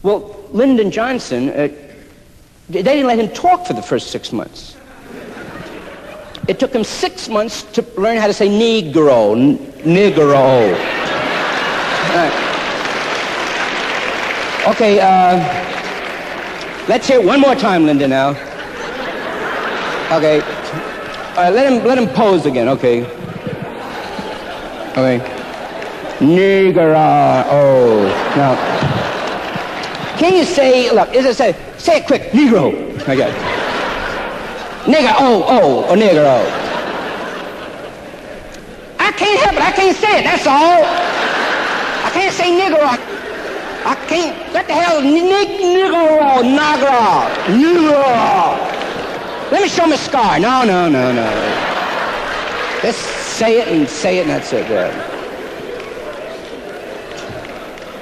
Well, Lyndon Johnson, they didn't let him talk for the first 6 months. It took him 6 months to learn how to say Negro, Negro. Okay, let's hear it one more time, Linda, now. Okay. All right, let him pose again, okay. Okay. Negro, oh. Now, can you say, look, say it quick, Negro. Okay. Nigger, oh, nigger, oh. I can't help it, I can't say it, that's all. I can't say nigger, I can't, what the hell, nigger, nagger. Let me show my scar. No. Just say it, and that's it, yeah.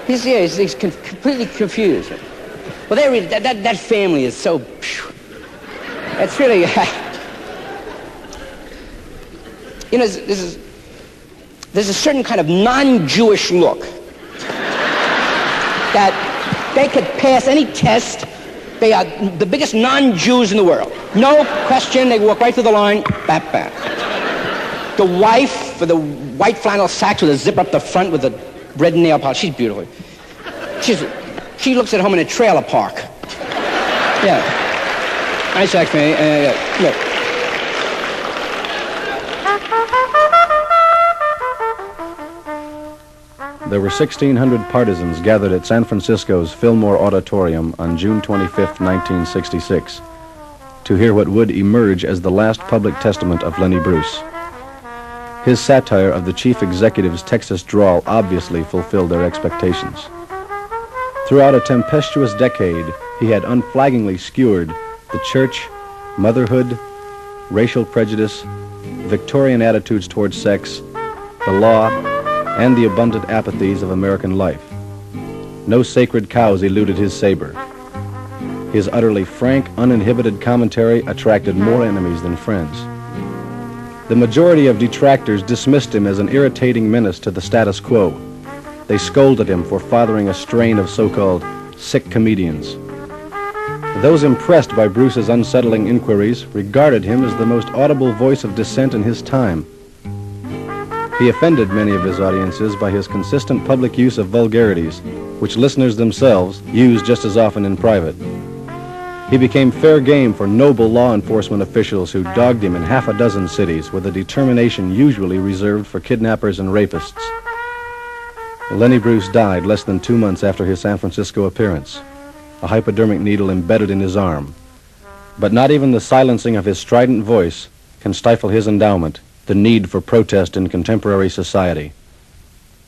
He's completely confused. Well, that family is so... It's really... You know, there's a certain kind of non-Jewish look that they could pass any test. They are the biggest non-Jews in the world. No question, they walk right through the line, bap. The wife with the white flannel sacks with a zipper up the front with the red nail polish, she's beautiful. She looks at home in a trailer park. Yeah. Nice act, man. Look. There were 1,600 partisans gathered at San Francisco's Fillmore Auditorium on June 25, 1966, to hear what would emerge as the last public testament of Lenny Bruce. His satire of the chief executive's Texas drawl obviously fulfilled their expectations. Throughout a tempestuous decade, he had unflaggingly skewered the church, motherhood, racial prejudice, Victorian attitudes towards sex, the law, and the abundant apathies of American life. No sacred cows eluded his saber. His utterly frank, uninhibited commentary attracted more enemies than friends. The majority of detractors dismissed him as an irritating menace to the status quo. They scolded him for fathering a strain of so-called sick comedians. Those impressed by Bruce's unsettling inquiries regarded him as the most audible voice of dissent in his time. He offended many of his audiences by his consistent public use of vulgarities, which listeners themselves use just as often in private. He became fair game for noble law enforcement officials who dogged him in half a dozen cities with a determination usually reserved for kidnappers and rapists. Lenny Bruce died less than 2 months after his San Francisco appearance, a hypodermic needle embedded in his arm. But not even the silencing of his strident voice can stifle his endowment, the need for protest in contemporary society.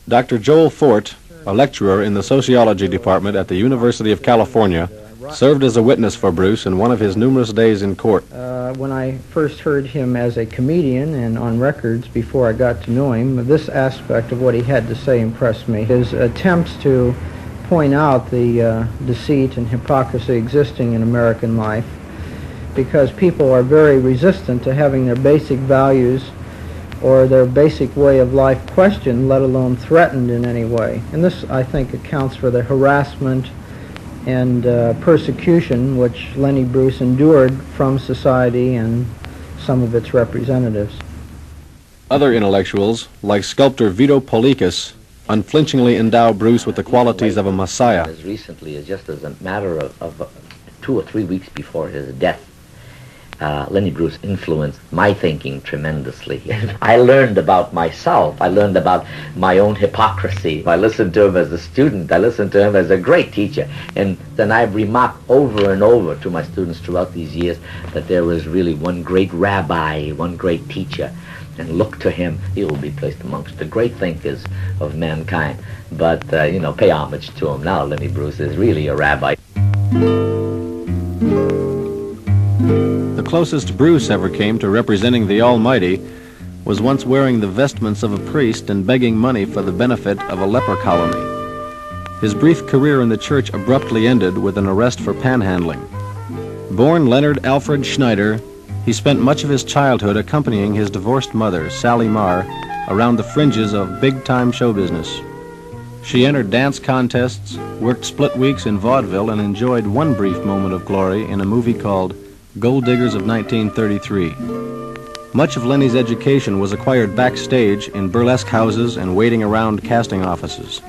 Dr. Joel Fort, a lecturer in the sociology department at the University of California, served as a witness for Bruce in one of his numerous days in court. When I first heard him as a comedian and on records before I got to know him, this aspect of what he had to say impressed me. His attempts to point out the deceit and hypocrisy existing in American life, because people are very resistant to having their basic values or their basic way of life questioned, let alone threatened in any way. And this, I think, accounts for the harassment and persecution which Lenny Bruce endured from society and some of its representatives. Other intellectuals, like sculptor Vito Polikas, unflinchingly endow Bruce with the qualities of a messiah. As recently as just as a matter of 2 or 3 weeks before his death, Lenny Bruce influenced my thinking tremendously. I learned about myself. I learned about my own hypocrisy. I listened to him as a student. I listened to him as a great teacher. And then I've remarked over and over to my students throughout these years that there was really one great rabbi, one great teacher. And look to him. He will be placed amongst the great thinkers of mankind. But, pay homage to him now. Lenny Bruce is really a rabbi. The closest Bruce ever came to representing the Almighty was once wearing the vestments of a priest and begging money for the benefit of a leper colony. His brief career in the church abruptly ended with an arrest for panhandling. Born Leonard Alfred Schneider, he spent much of his childhood accompanying his divorced mother, Sally Marr, around the fringes of big-time show business. She entered dance contests, worked split weeks in vaudeville, and enjoyed one brief moment of glory in a movie called Gold Diggers of 1933. Much of Lenny's education was acquired backstage in burlesque houses and waiting around casting offices.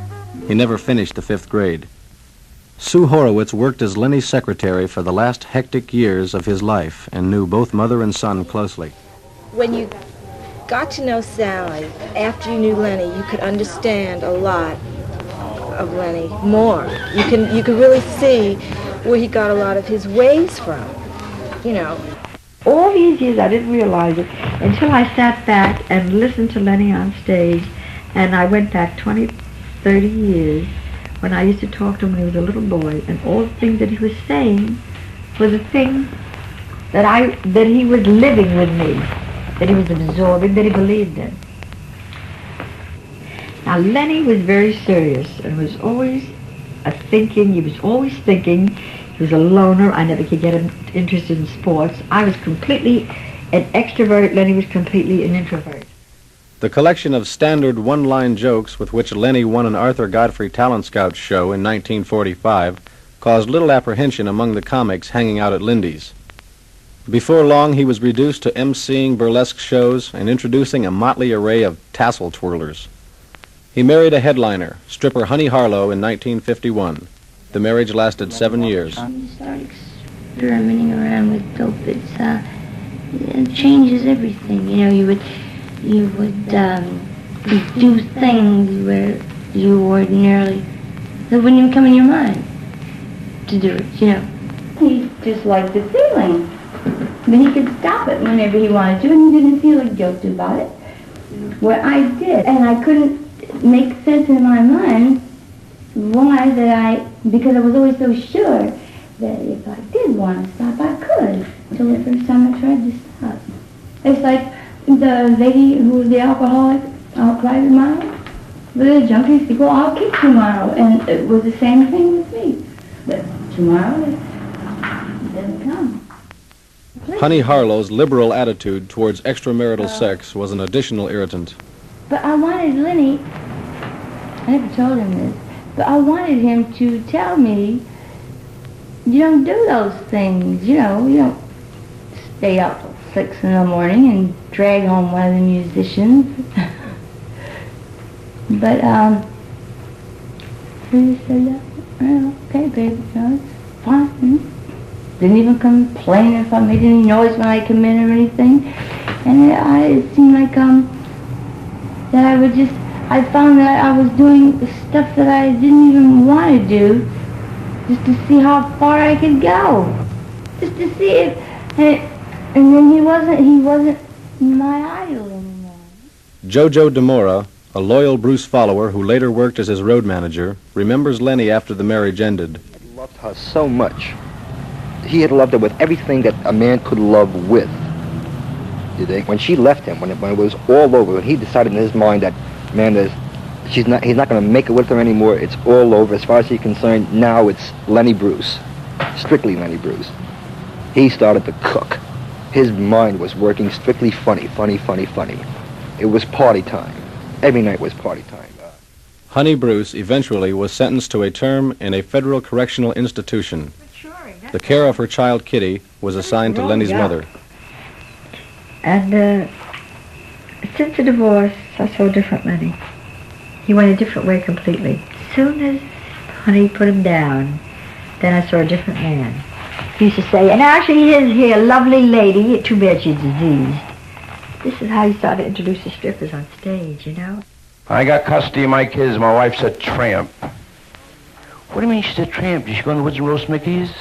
He never finished the 5th grade. Sue Horowitz worked as Lenny's secretary for the last hectic years of his life and knew both mother and son closely. When you got to know Sally, after you knew Lenny, you could understand a lot of Lenny more. You could really see where he got a lot of his ways from, you know. All these years I didn't realize it until I sat back and listened to Lenny on stage, and I went back 20, 30 years when I used to talk to him when he was a little boy, and all the things that he was saying were the things that he was living with me, that he was absorbing, that he believed in. Now, Lenny was very serious and was always thinking. He was always thinking. He was a loner. I never could get him interested in sports. I was completely an extrovert. Lenny was completely an introvert. The collection of standard one-line jokes with which Lenny won an Arthur Godfrey Talent Scout show in 1945 caused little apprehension among the comics hanging out at Lindy's. Before long, he was reduced to emceeing burlesque shows and introducing a motley array of tassel twirlers. He married a headliner, stripper Honey Harlow, in 1951. The marriage lasted 7 years. You start experimenting around with dope. It changes everything. You know, you would do things where you ordinarily, that wouldn't even come in your mind to do it, you know. He just liked the feeling. But he could stop it whenever he wanted to, and he didn't feel guilty about it. Well, I did, and I couldn't make sense in my mind why because I was always so sure that if I did want to stop, I could. Until the first time I tried to stop. It's like the lady who was the alcoholic, I'll cry tomorrow. The junkie said, well, I'll kick tomorrow. And it was the same thing with me. But tomorrow, it doesn't come. Honey Harlow's liberal attitude towards extramarital sex was an additional irritant. But I wanted Lenny, I never told him this, but I wanted him to tell me, you don't do those things, you know, you don't stay up till 6 in the morning and drag home one of the musicians. But, he just said, well, okay, baby, no, it's fine. Didn't even complain if I made any noise when I come in or anything. And it seemed like, that I found that I was doing stuff that I didn't even want to do, just to see how far I could go. Just to see if, and then he wasn't my idol anymore. Jojo DeMora, a loyal Bruce follower who later worked as his road manager, remembers Lenny after the marriage ended. He loved her so much. He had loved her with everything that a man could love with. When she left him, when it was all over, when he decided in his mind that, man, he's not going to make it with her anymore, it's all over. As far as he's concerned, now it's Lenny Bruce, strictly Lenny Bruce. He started to cook. His mind was working strictly funny. It was party time. Every night was party time. Honey Bruce eventually was sentenced to a term in a federal correctional institution. The care of her child, Kitty, was assigned to Lenny's mother. And since the divorce, I saw a different Lenny. He went a different way completely. As soon as Honey put him down, then I saw a different man. He used to say, and actually he is here, a lovely lady, too bad she's diseased. This is how he started to introduce the strippers on stage, you know. I got custody of my kids. My wife's a tramp. What do you mean she's a tramp? Did she go in the woods and roast Mickeys?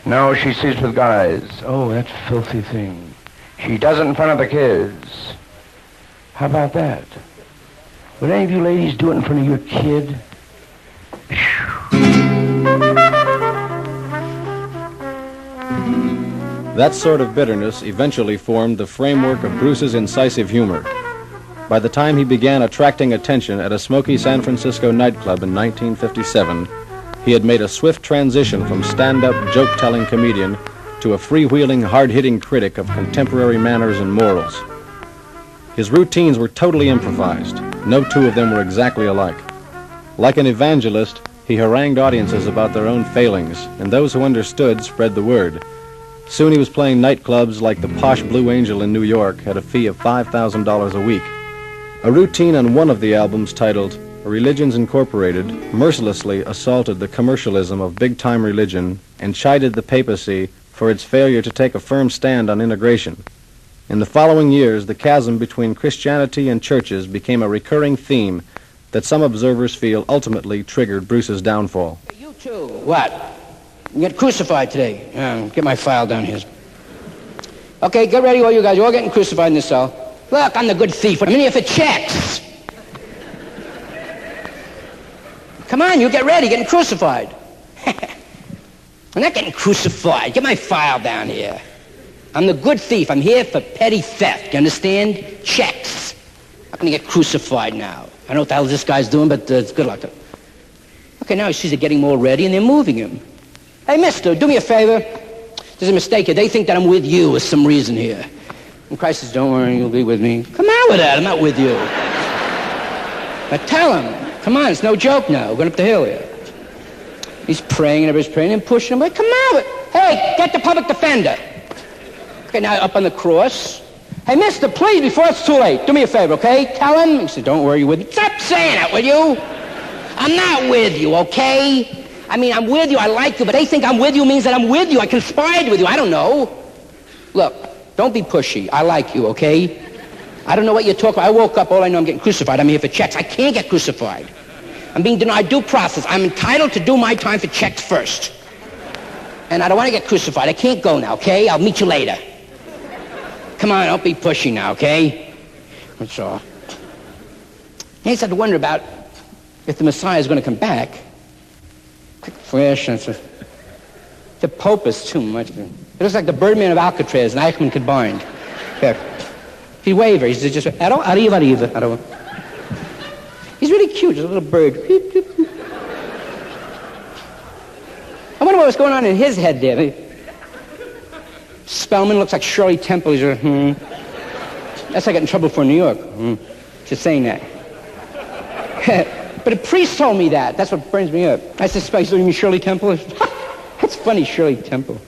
No, she sleeps with guys. Oh, that filthy thing. She does it in front of the kids. How about that? Would any of you ladies do it in front of your kid? That sort of bitterness eventually formed the framework of Bruce's incisive humor. By the time he began attracting attention at a smoky San Francisco nightclub in 1957, he had made a swift transition from stand-up, joke-telling comedian to a freewheeling, hard-hitting critic of contemporary manners and morals. His routines were totally improvised. No two of them were exactly alike. Like an evangelist, he harangued audiences about their own failings, and those who understood spread the word. Soon he was playing nightclubs like the Posh Blue Angel in New York at a fee of $5,000 a week. A routine on one of the albums, titled Religions Incorporated, mercilessly assaulted the commercialism of big-time religion and chided the papacy for its failure to take a firm stand on integration. In the following years, the chasm between Christianity and churches became a recurring theme that some observers feel ultimately triggered Bruce's downfall. You too. What? You get crucified today. Get my file down here. Okay, get ready, all you guys. You're all getting crucified in this cell. Look, I'm the good thief. I'm in here for checks. Come on, you get ready. Getting crucified. I'm not getting crucified. Get my file down here. I'm the good thief. I'm here for petty theft. You understand? Checks. I'm going to get crucified now. I don't know what the hell this guy's doing, but it's good luck to him. Okay, now he sees they're getting all ready, and they're moving him. Hey, mister, do me a favor. There's a mistake here. They think that I'm with you for some reason here. And Christ says, don't worry, you'll be with me. Come on with that. I'm not with you. But tell him. Come on, it's no joke now. We're going up the hill here. He's praying, and everybody's praying, and pushing him. Like, come on with it. Hey, get the public defender. Okay, now up on the cross. Hey, mister, please, before it's too late, do me a favor, okay? Tell him. He said, don't worry, you with me. Stop saying that, will you? I'm not with you, okay? I mean, I'm with you, I like you, but they think I'm with you means that I'm with you. I conspired with you, I don't know. Look, don't be pushy. I like you, okay? I don't know what you're talking about. I woke up, all I know I'm getting crucified. I'm here for checks. I can't get crucified. I'm being denied due process. I'm entitled to do my time for checks first. And I don't want to get crucified. I can't go now, okay? I'll meet you later. Come on, don't be pushy now, okay? That's all. He started to wonder about if the Messiah is going to come back. Quick flash, and the Pope is too much. It looks like the Birdman of Alcatraz and Eichmann combined. Here. He wavers. He's just, arriva. He's really cute, just a little bird. I wonder what was going on in his head there. Spellman looks like Shirley Temple. He's That's how I get in trouble for New York. Just saying that. But a priest told me that. That's what burns me up. I suspect you mean Shirley Temple. That's funny, Shirley Temple.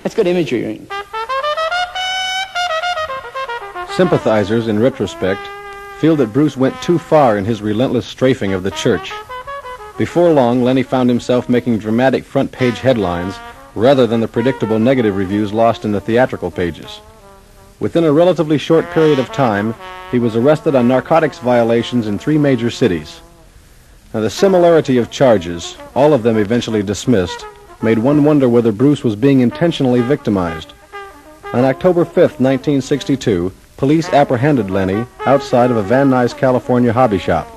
That's good imagery. Sympathizers, in retrospect, feel that Bruce went too far in his relentless strafing of the church. Before long, Lenny found himself making dramatic front-page headlines rather than the predictable negative reviews lost in the theatrical pages. Within a relatively short period of time, he was arrested on narcotics violations in 3 major cities. Now, the similarity of charges, all of them eventually dismissed, made one wonder whether Bruce was being intentionally victimized. On October 5th, 1962, police apprehended Lenny outside of a Van Nuys, California hobby shop.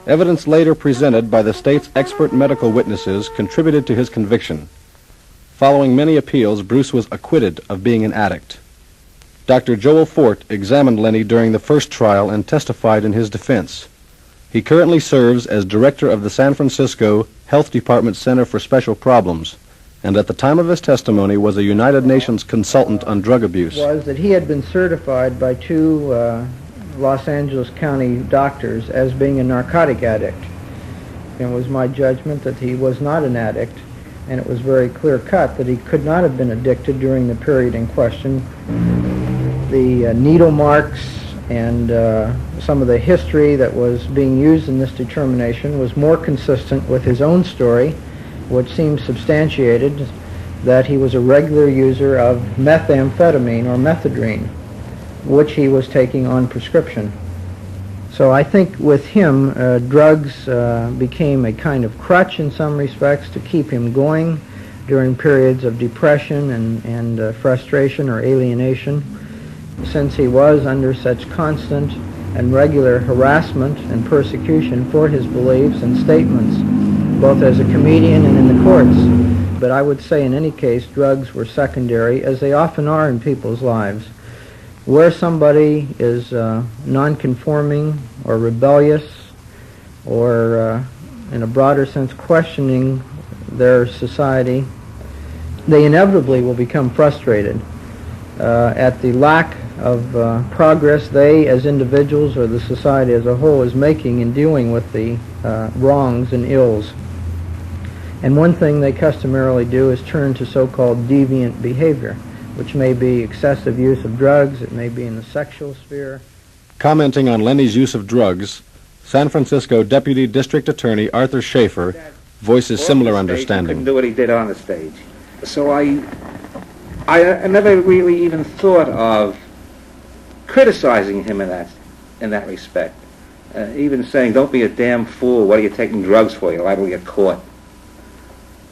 Evidence later presented by the state's expert medical witnesses contributed to his conviction. Following many appeals, Bruce was acquitted of being an addict. Dr. Joel Fort examined Lenny during the first trial and testified in his defense. He currently serves as director of the San Francisco Health Department Center for Special Problems, and at the time of his testimony was a United Nations consultant on drug abuse. Was that he had been certified by 2 Los Angeles County doctors as being a narcotic addict. And it was my judgment that he was not an addict, and it was very clear-cut that he could not have been addicted during the period in question. The needle marks and some of the history that was being used in this determination was more consistent with his own story, which seems substantiated that he was a regular user of methamphetamine or methadone, which he was taking on prescription. So I think with him, drugs became a kind of crutch in some respects to keep him going during periods of depression and frustration or alienation, since he was under such constant and regular harassment and persecution for his beliefs and statements, both as a comedian and in the courts. But I would say in any case, drugs were secondary, as they often are in people's lives. Where somebody is non-conforming or rebellious or, in a broader sense, questioning their society, they inevitably will become frustrated at the lack progress they as individuals or the society as a whole is making in dealing with the wrongs and ills. And one thing they customarily do is turn to so-called deviant behavior, which may be excessive use of drugs, it may be in the sexual sphere. Commenting on Lenny's use of drugs, San Francisco Deputy District Attorney Arthur Schaefer voices similar understanding. He couldn't do what he did on the stage. So I never really even thought of criticizing him in that respect. Even saying, don't be a damn fool, what are you taking drugs for? You're liable to get caught.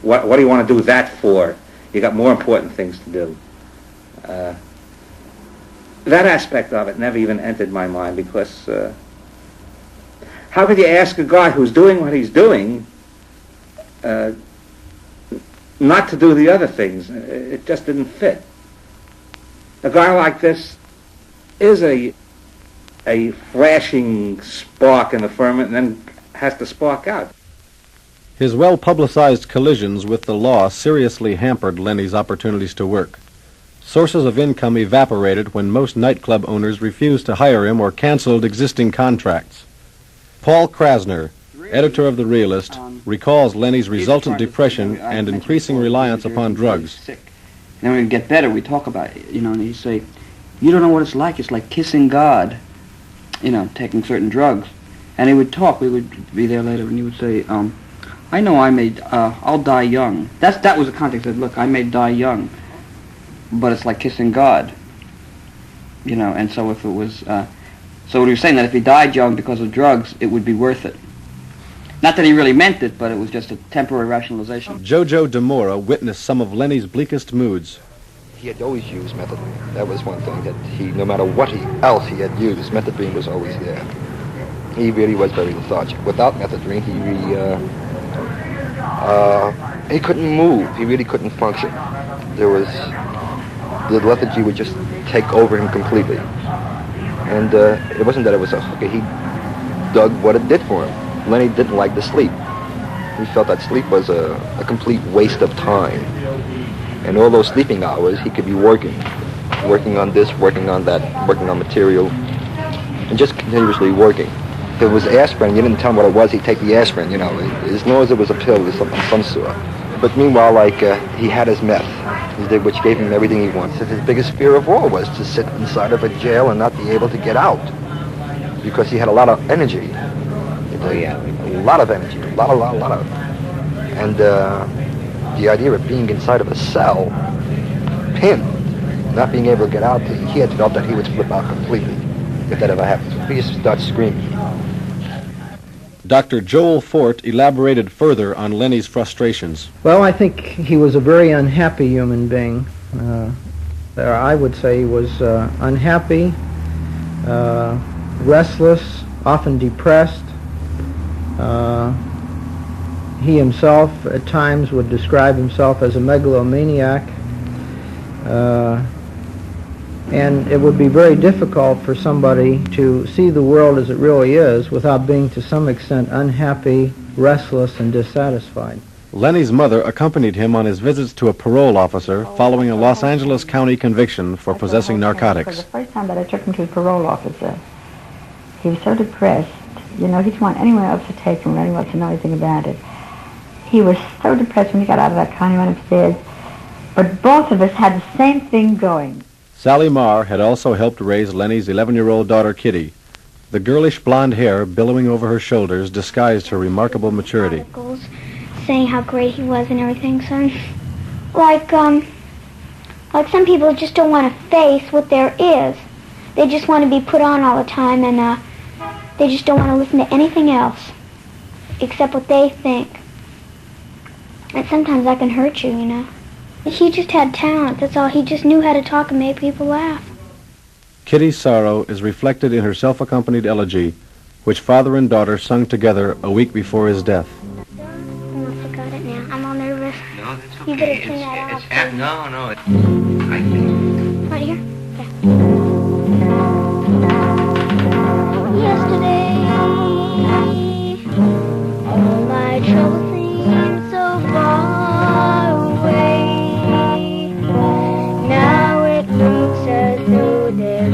What do you want to do that for? You got more important things to do. That aspect of it never even entered my mind, because how could you ask a guy who's doing what he's doing not to do the other things? It just didn't fit. A guy like this is a flashing spark in the firmament and then has to spark out. His well-publicized collisions with the law seriously hampered Lenny's opportunities to work. Sources of income evaporated when most nightclub owners refused to hire him or canceled existing contracts. Paul Krasner, editor of The Realist, recalls Lenny's resultant depression and increasing reliance upon drugs. Sick. And then when we get better, we talk about it, and he'd say, you don't know what it's like kissing God, taking certain drugs. And he would talk, we would be there later, and he would say, I know I'll die young. That was the context. He said, look, I may die young, but it's like kissing God. And so if it was, so he was saying that if he died young because of drugs, it would be worth it. Not that he really meant it, but it was just a temporary rationalization. Jojo DeMora witnessed some of Lenny's bleakest moods. He had always used methadone. That was one thing that no matter what else he had used, methadone was always there. He really was very lethargic. Without methadone, he couldn't move. He really couldn't function. The lethargy would just take over him completely. And it wasn't that it was a hooker. He dug what it did for him. Lenny didn't like to sleep. He felt that sleep was a complete waste of time. And all those sleeping hours, he could be working on this, working on that, working on material, and just continuously working. If it was aspirin, you didn't tell him what it was, he'd take the aspirin, as long as it was a pill or something, some sort. But meanwhile, he had his meth, which gave him everything he wanted. His biggest fear of all was to sit inside of a jail and not be able to get out, because he had a lot of energy. A lot of energy, a lot of. And the idea of being inside of a cell, pinned, not being able to get out, he had felt that he would flip out completely if that ever happened. He used to start screaming. Dr. Joel Fort elaborated further on Lenny's frustrations. Well, I think he was a very unhappy human being. I would say he was unhappy, restless, often depressed. He himself at times would describe himself as a megalomaniac, and it would be very difficult for somebody to see the world as it really is without being to some extent unhappy, restless, and dissatisfied. Lenny's mother accompanied him on his visits to a parole officer following a Los Angeles County conviction for possessing narcotics. The first time that I took him to the parole officer, he was so depressed. He didn't want anyone else to take him or anyone else to know anything about it. He was so depressed when he got out of that car and he went upstairs. But both of us had the same thing going. Sally Marr had also helped raise Lenny's 11-year-old daughter, Kitty. The girlish blonde hair billowing over her shoulders disguised her remarkable maturity. Saying how great he was and everything, son. Like some people just don't want to face what there is. They just want to be put on all the time, and they just don't want to listen to anything else except what they think. And sometimes that can hurt you, He just had talent, that's all. He just knew how to talk and make people laugh. Kitty's sorrow is reflected in her self-accompanied elegy, which father and daughter sung together a week before his death. I forgot it now. I'm all nervous. No, that's okay. You better turn that off. No. I think. Right here? Yesterday, all my troubles seemed so far away. Now it looks as though they're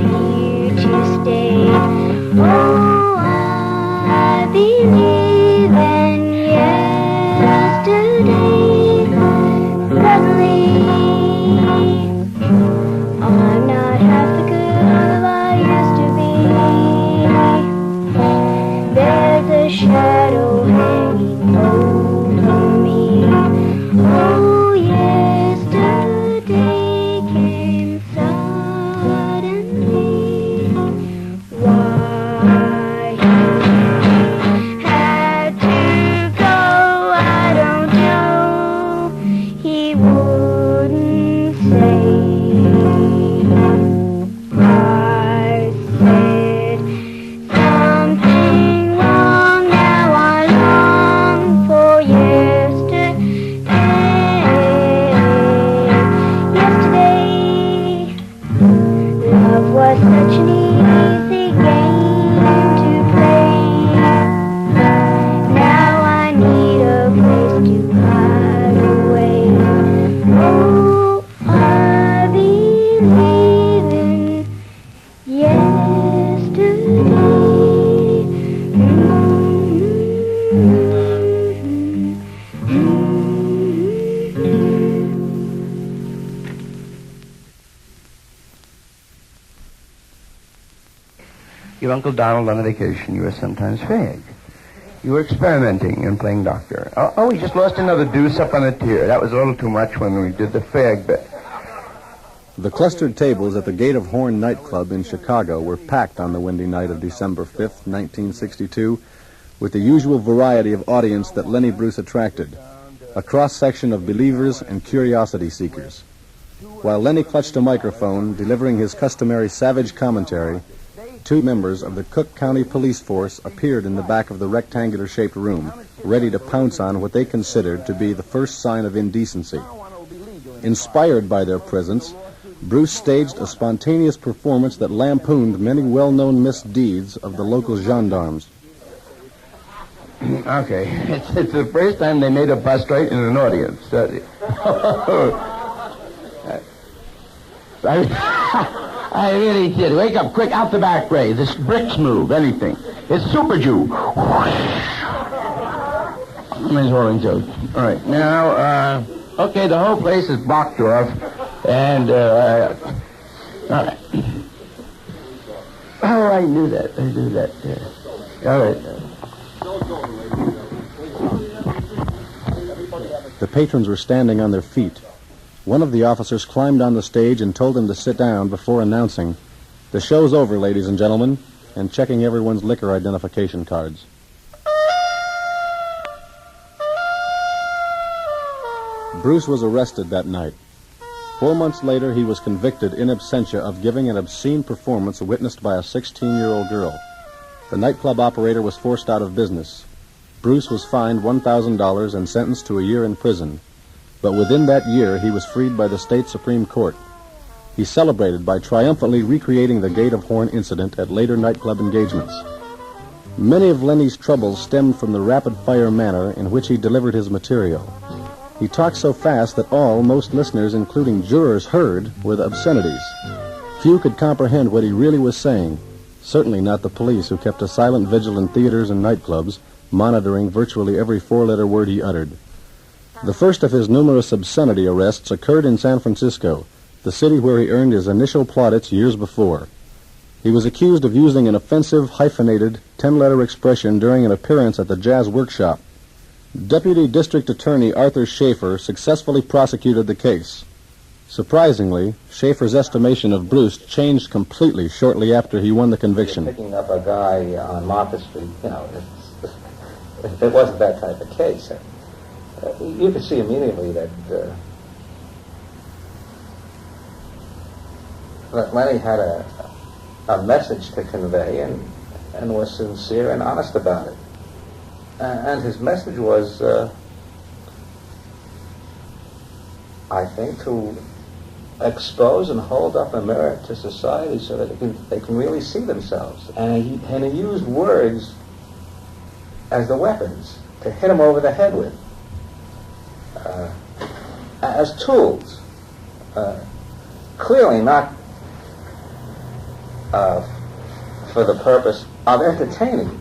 your Uncle Donald on a vacation, you were sometimes fag. You were experimenting and playing doctor. Oh, we just lost another deuce up on the tier. That was a little too much when we did the fag bit. The clustered tables at the Gate of Horn nightclub in Chicago were packed on the windy night of December 5th, 1962, with the usual variety of audience that Lenny Bruce attracted, a cross-section of believers and curiosity seekers. While Lenny clutched a microphone, delivering his customary savage commentary, two members of the Cook County Police Force appeared in the back of the rectangular-shaped room, ready to pounce on what they considered to be the first sign of indecency. Inspired by their presence, Bruce staged a spontaneous performance that lampooned many well-known misdeeds of the local gendarmes. Okay, it's the first time they made a bust right in an audience. I really did. Wake up quick, out the back, Ray. This bricks move, anything. It's Super Jew. Nice rolling joke. All right, now, okay, the whole place is blocked off, and, all right. Oh, I knew that. Yeah. All right. The patrons were standing on their feet. One of the officers climbed on the stage and told them to sit down before announcing, "The show's over, ladies and gentlemen," and checking everyone's liquor identification cards. Bruce was arrested that night. 4 months later, he was convicted in absentia of giving an obscene performance witnessed by a 16-year-old girl. The nightclub operator was forced out of business. Bruce was fined $1,000 and sentenced to a year in prison. But within that year, he was freed by the state Supreme Court. He celebrated by triumphantly recreating the Gate of Horn incident at later nightclub engagements. Many of Lenny's troubles stemmed from the rapid-fire manner in which he delivered his material. He talked so fast that all, most listeners, including jurors, heard were the obscenities. Few could comprehend what he really was saying, certainly not the police, who kept a silent vigil in theaters and nightclubs, monitoring virtually every four-letter word he uttered. The first of his numerous obscenity arrests occurred in San Francisco, the city where he earned his initial plaudits years before. He was accused of using an offensive, hyphenated, 10-letter expression during an appearance at the Jazz Workshop. Deputy District Attorney Arthur Schaefer successfully prosecuted the case. Surprisingly, Schaefer's estimation of Bruce changed completely shortly after he won the conviction. Picking up a guy on Market Street, it wasn't that type of case. You could see immediately that Lenny had a message to convey and was sincere and honest about it. And his message was, I think, to expose and hold up a mirror to society so that they can really see themselves. And he used words as the weapons to hit them over the head with. As tools, clearly not for the purpose of entertaining.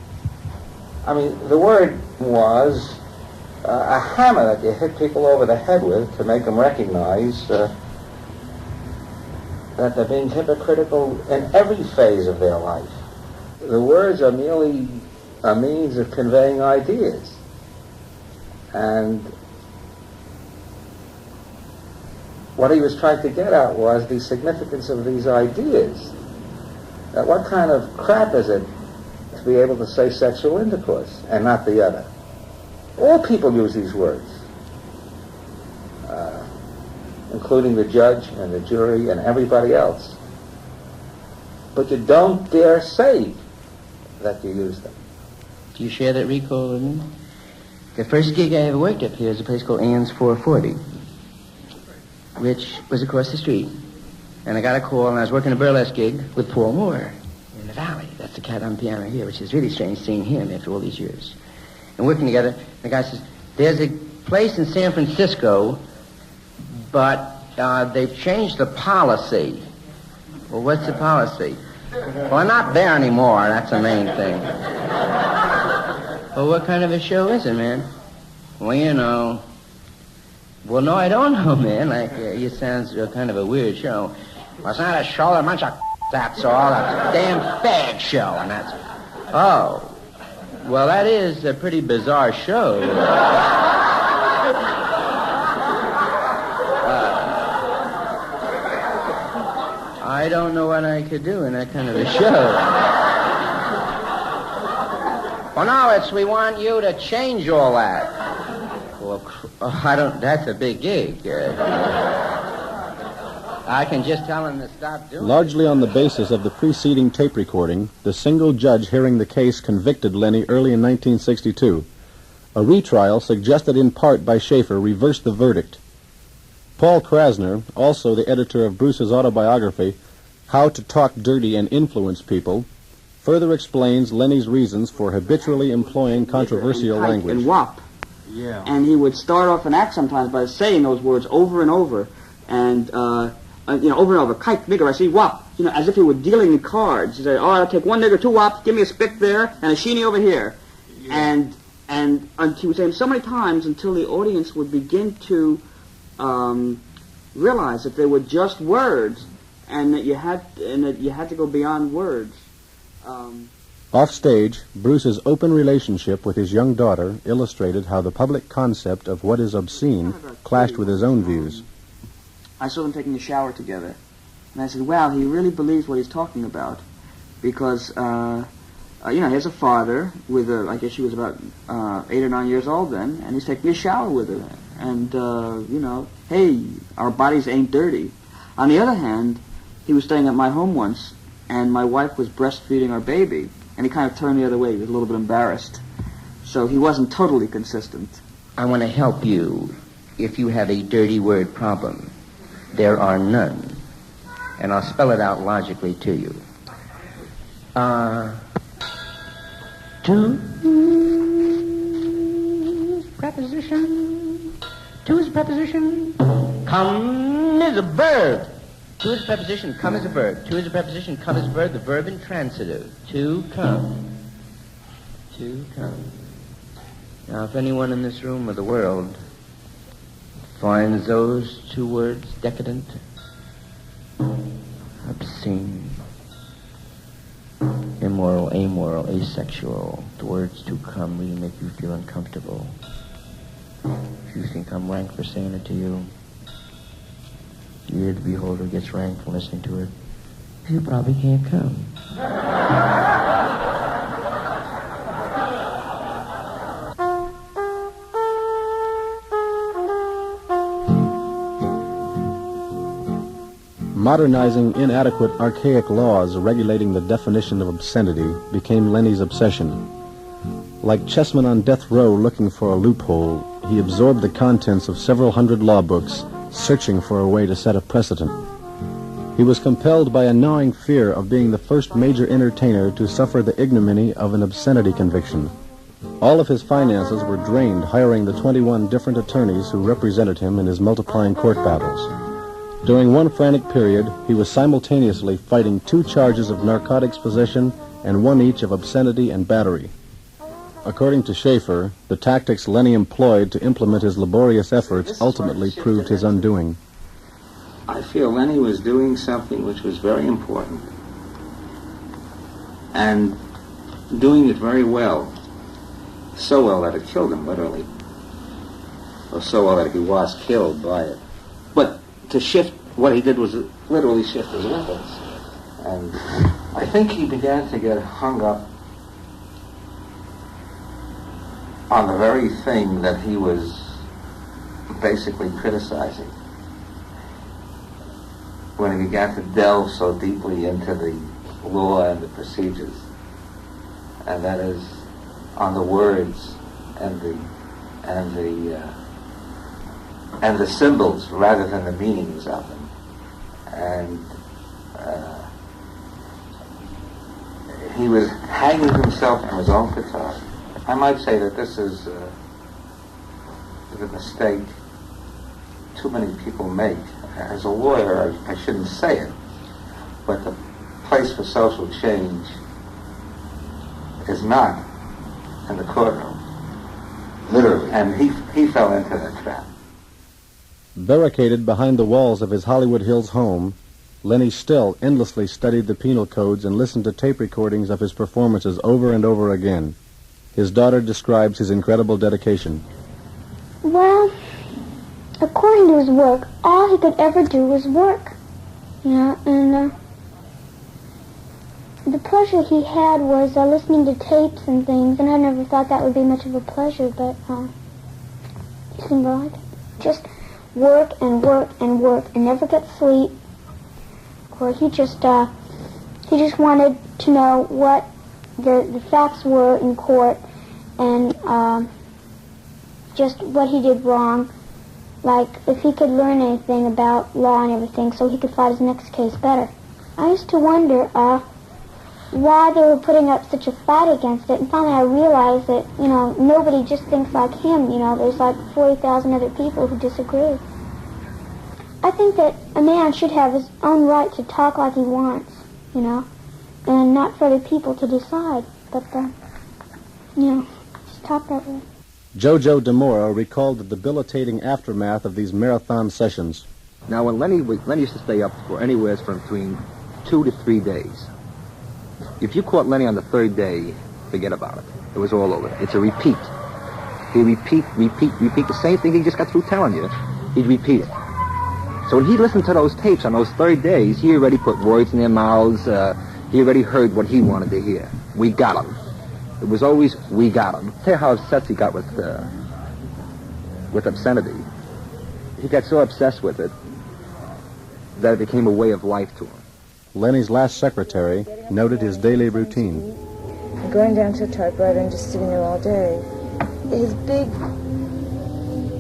I mean, the word was a hammer that you hit people over the head with to make them recognize that they're being hypocritical in every phase of their life. The words are merely a means of conveying ideas. And what he was trying to get at was the significance of these ideas. What kind of crap is it to be able to say sexual intercourse and not the other? All people use these words, including the judge and the jury and everybody else. But you don't dare say that you use them. Do you share that recall with me? The first gig I ever worked up here is a place called Ann's 440, which was across the street. And I got a call, and I was working a burlesque gig with Paul Moore in the Valley. That's the cat on piano here, which is really strange seeing him after all these years. And working together, the guy says, there's a place in San Francisco, but they've changed the policy. Well, what's the policy? Well, I'm not there anymore. That's the main thing. Well, what kind of a show is it, man? Well, you know. Well, no, I don't know, man. Like, it sounds kind of a weird show. Well, it's not a show. A bunch of That's all. That's a damn fag show, and that's... Oh. Well, that is a pretty bizarre show. I don't know what I could do in that kind of a show. Well, no, we want you to change all that. Well, that's a big gig. I can just tell him to stop doing it. Largely on the basis of the preceding tape recording, the single judge hearing the case convicted Lenny early in 1962. A retrial, suggested in part by Schaefer, reversed the verdict. Paul Krasner, also the editor of Bruce's autobiography, How to Talk Dirty and Influence People, further explains Lenny's reasons for habitually employing controversial language. And wop. Yeah. And he would start off an act sometimes by saying those words over and over, and over and over. Kite, nigger, I see wop. As if he were dealing in cards. He said, "Oh, I'll take one nigger, 2 wops, give me a spick there, and a sheeny over here." Yeah. And he would say them so many times until the audience would begin to realize that they were just words, and that you had to go beyond words. Offstage, Bruce's open relationship with his young daughter illustrated how the public concept of what is obscene clashed with his own views. I saw them taking a shower together, and I said, "Wow, he really believes what he's talking about," because he has a father with I guess she was about 8 or 9 years old then, and he's taking a shower with her, and hey, our bodies ain't dirty. On the other hand, he was staying at my home once, and my wife was breastfeeding our baby, and he kind of turned the other way. He was a little bit embarrassed. So he wasn't totally consistent. I want to help you if you have a dirty word problem. There are none. And I'll spell it out logically to you. To preposition. To is a preposition. Come is a verb. To is a preposition, come is a verb. To is a preposition, come is a verb. The verb intransitive. To come. To come. Now, if anyone in this room or the world finds those 2 words decadent, obscene, immoral, amoral, asexual, the words to come really make you feel uncomfortable. If you think I'm rank for saying it to you, the ear of the beholder gets rank from listening to it, you probably can't come. Modernizing inadequate, archaic laws regulating the definition of obscenity became Lenny's obsession. Like chessmen on death row looking for a loophole, he absorbed the contents of several hundred law books, searching for a way to set a precedent. He was compelled by a gnawing fear of being the first major entertainer to suffer the ignominy of an obscenity conviction. All of his finances were drained hiring the 21 different attorneys who represented him in his multiplying court battles. During one frantic period, he was simultaneously fighting 2 charges of narcotics possession and 1 each of obscenity and battery. According to Schaefer, the tactics Lenny employed to implement his laborious efforts ultimately proved his undoing. I feel Lenny was doing something which was very important, and doing it very well. So well that it killed him, literally. Or so well that he was killed by it. But to shift, what he did was literally shift his weapons. And I think he began to get hung up on the very thing that he was basically criticizing. When he began to delve so deeply into the law and the procedures, and that is on the words and the symbols rather than the meanings of them, and he was hanging himself on his own petard. I might say that this is the mistake too many people make. As a lawyer, I shouldn't say it, but the place for social change is not in the courtroom. Literally. And he fell into that trap. Barricaded behind the walls of his Hollywood Hills home, Lenny still endlessly studied the penal codes and listened to tape recordings of his performances over and over again. His daughter describes his incredible dedication. Well, according to his work, all he could ever do was work. And the pleasure he had was listening to tapes and things, and I never thought that would be much of a pleasure, but it seemed like just work and work and work and never get sleep. Or he just wanted to know what the facts were in court and just what he did wrong. Like if he could learn anything about law and everything so he could fight his next case better. I used to wonder why they were putting up such a fight against it, and finally I realized that, nobody just thinks like him. There's like 40,000 other people who disagree. I think that a man should have his own right to talk like he wants, and not for other people to decide, but, just talk that way. Jojo DeMoro recalled the debilitating aftermath of these marathon sessions. Now, when Lenny used to stay up for anywhere from between 2 to 3 days. If you caught Lenny on the third day, forget about it. It was all over. It's a repeat. He'd repeat the same thing he just got through telling you. He'd repeat it. So when he listened to those tapes on those third days, he already put words in their mouths. He already heard what he wanted to hear. We got him. It was always, we got him. Tell you how obsessed he got with obscenity. He got so obsessed with it that it became a way of life to him. Lenny's last secretary noted his daily routine. Going down to a typewriter and just sitting there all day. His big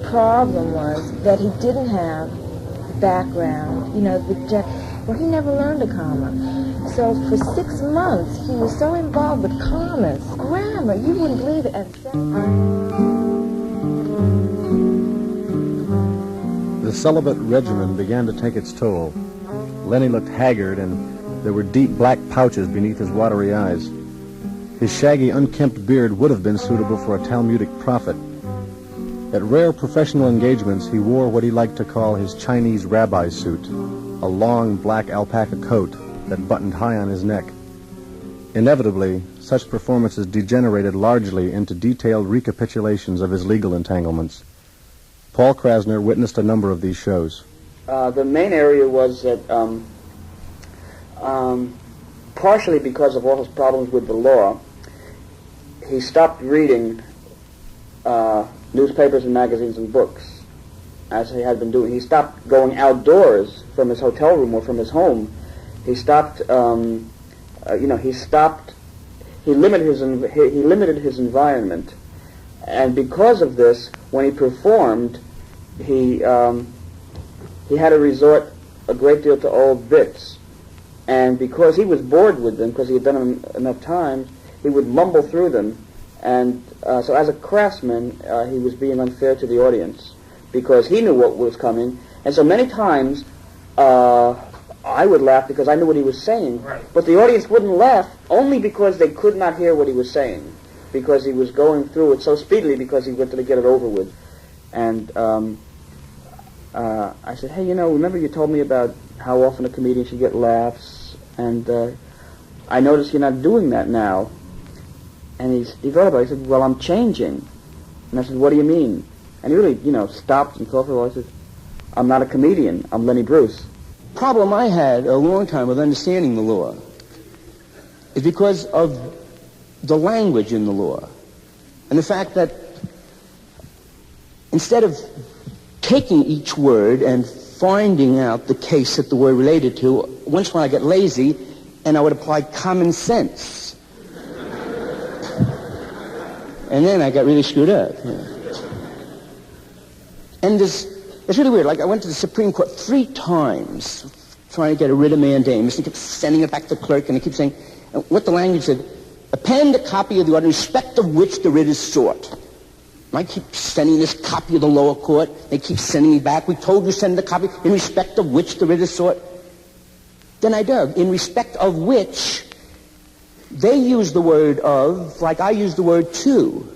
problem was that he didn't have background, he never learned a comma. So for 6 months, he was so involved with commas, grammar, you wouldn't believe it. The celibate regimen began to take its toll. Lenny looked haggard, and there were deep black pouches beneath his watery eyes. His shaggy, unkempt beard would have been suitable for a Talmudic prophet. At rare professional engagements, he wore what he liked to call his Chinese rabbi suit, a long black alpaca coat that buttoned high on his neck. Inevitably, such performances degenerated largely into detailed recapitulations of his legal entanglements. Paul Krasner witnessed a number of these shows. The main area was that, partially because of all his problems with the law, he stopped reading newspapers and magazines and books, as he had been doing. He stopped going outdoors from his hotel room or from his home. He stopped, he limited his environment. And because of this, when he performed, he had to resort a great deal to old bits. And because he was bored with them, because he had done them enough times, he would mumble through them. And so as a craftsman, he was being unfair to the audience, because he knew what was coming. And so many times, I would laugh because I knew what he was saying, but the audience wouldn't laugh only because they could not hear what he was saying, because he was going through it so speedily because he wanted to get it over with. And I said, hey, remember you told me about how often a comedian should get laughs, and I noticed you're not doing that now. And he thought about it. He said, well, I'm changing. And I said, what do you mean? And he really, stopped and thought for a while. He said, I'm not a comedian. I'm Lenny Bruce. Problem I had a long time with understanding the law is because of the language in the law and the fact that instead of taking each word and finding out the case that the word related to, once when I get lazy and I would apply common sense. And then I got really screwed up. And it's really weird. Like, I went to the Supreme Court 3 times trying to get a writ of mandamus, and kept sending it back to the clerk, and he kept saying, what the language said, append a copy of the order in respect of which the writ is sought. And I keep sending this copy of the lower court. They keep sending me back. We told you send the copy in respect of which the writ is sought. Then I dug, in respect of which they use the word of like I use the word to.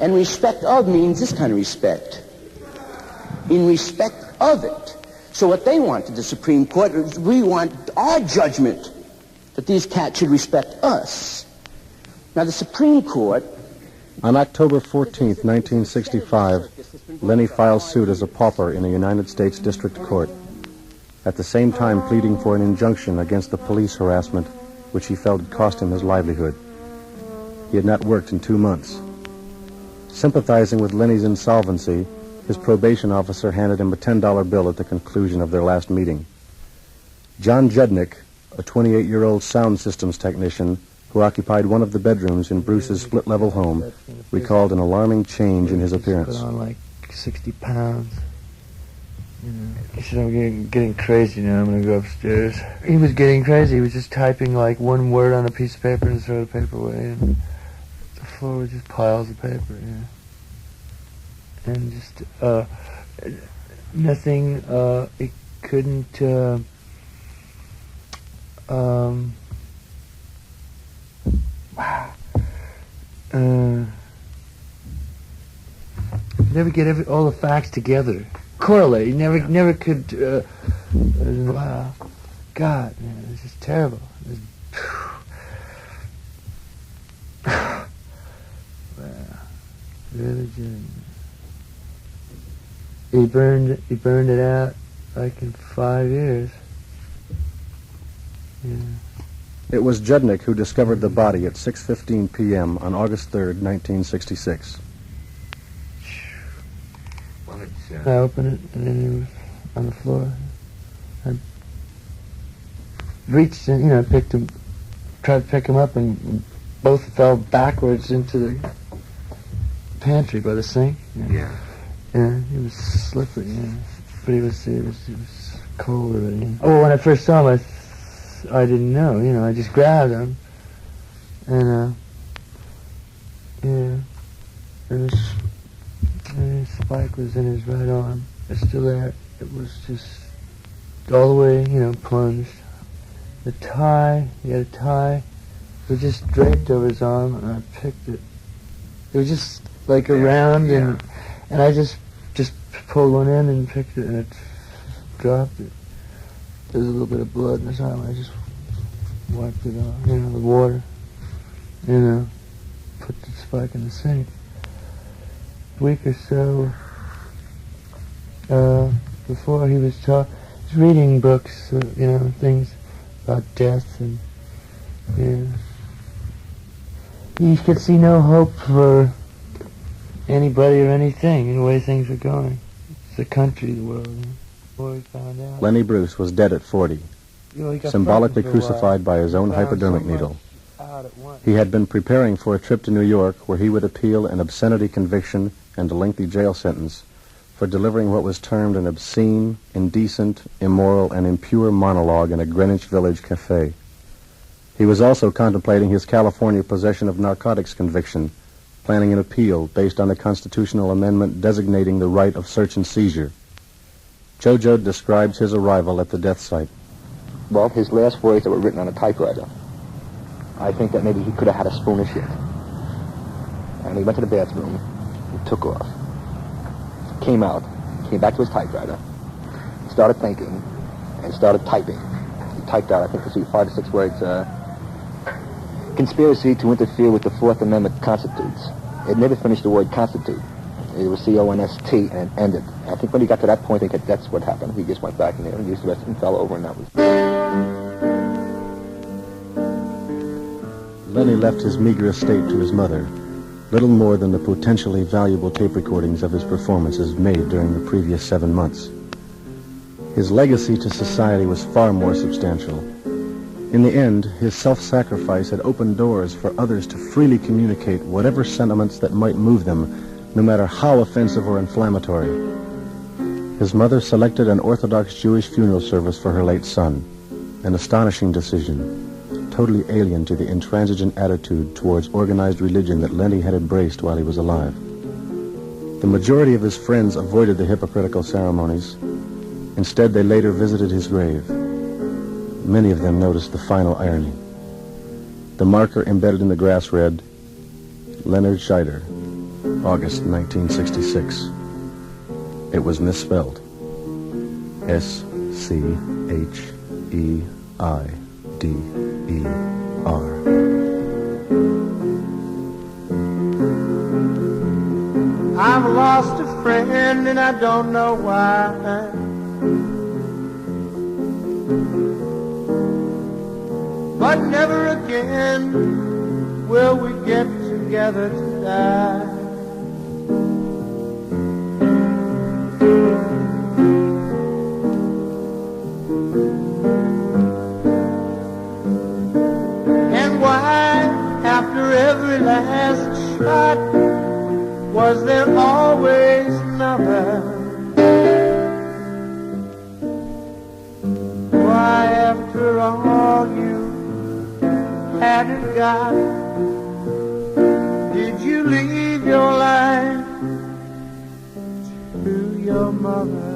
And respect of means this kind of respect. In respect of it. So what they wanted, the Supreme Court, is we want our judgment that these cats should respect us. Now, the Supreme Court... On October 14th, 1965, Lenny filed suit as a pauper in a United States District Court, at the same time pleading for an injunction against the police harassment which he felt had cost him his livelihood. He had not worked in 2 months. Sympathizing with Lenny's insolvency, his probation officer handed him a $10 bill at the conclusion of their last meeting. John Judnick, a 28-year-old sound systems technician who occupied one of the bedrooms in Bruce's split-level home, recalled an alarming change in his appearance. Put on like 60 pounds. You know, he said, I'm getting crazy now, I'm going to go upstairs. He was getting crazy. He was just typing like one word on a piece of paper and throw the paper away, and the floor was just piles of paper, you know. And just, nothing, it couldn't, never get all the facts together. Correlate. You never could, wow. God, man, this is terrible. Wow. Religion. He burned it out like in 5 years. Yeah. It was Judnick who discovered the body at 6:15 p.m. on August 3rd, 1966. I opened it, and then he was on the floor. I reached in, picked him, tried to pick him up, and both fell backwards into the pantry by the sink. Yeah. Yeah, he was slippery, yeah. But he was cold already. Oh, when I first saw him, I didn't know, I just grabbed him, and, and his spike was in his right arm. It's still there. It was just all the way, plunged. The tie, he had a tie, it was just draped over his arm, and I picked it. It was just like around, and I just pulled one in and picked it, and it dropped it. There was a little bit of blood in his arm. I just wiped it off, the water, put the spike in the sink. A week or so before he was reading books, things about death, and he could see no hope for anybody or anything in the way things were going. It's the country, the world. Before he found out. Lenny Bruce was dead at 40, symbolically crucified by his own hypodermic needle. He had been preparing for a trip to New York where he would appeal an obscenity conviction and a lengthy jail sentence for delivering what was termed an obscene, indecent, immoral, and impure monologue in a Greenwich Village cafe. He was also contemplating his California possession of narcotics conviction, planning an appeal based on a constitutional amendment designating the right of search and seizure. Jojo describes his arrival at the death site. Well, his last words that were written on a typewriter. I think that maybe he could have had a spoon of shit. And he went to the bathroom, and took off, came out, came back to his typewriter, started thinking, and started typing. He typed out, I think, 5 or 6 words, conspiracy to interfere with the Fourth Amendment constitutes. It never finished the word constitute. It was C-O-N-S-T, and it ended. I think when he got to that point, I think that's what happened. He just went back in there and used the rest and fell over, and that was... Lenny left his meager estate to his mother, little more than the potentially valuable tape recordings of his performances made during the previous 7 months. His legacy to society was far more substantial. In the end, his self-sacrifice had opened doors for others to freely communicate whatever sentiments that might move them, no matter how offensive or inflammatory. His mother selected an Orthodox Jewish funeral service for her late son, an astonishing decision, totally alien to the intransigent attitude towards organized religion that Lenny had embraced while he was alive. The majority of his friends avoided the hypocritical ceremonies. Instead, they later visited his grave. Many of them noticed the final irony. The marker embedded in the grass read, Leonard Scheider, August 1966. It was misspelled. I've lost a friend and I don't know why. But never again will we get together to die. And why, after every last shot, was there always another? Why, after all you hadn't got, did you leave your life to your mother?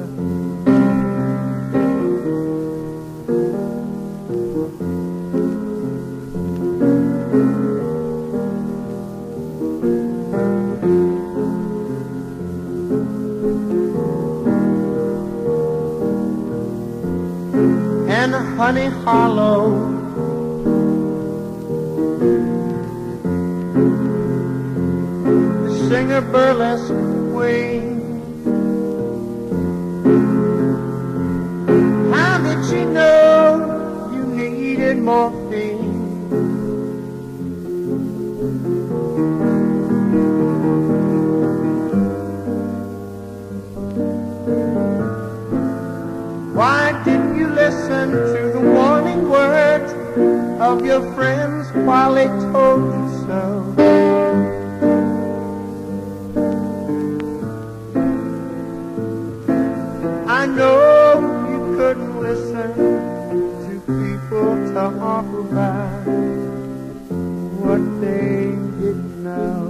And Honey Hollow, the singer burlesque queen, how did she know you needed morphine? Why didn't you listen to the warning words of your friends while they told you so? I know you couldn't listen to people talk about what they didn't know.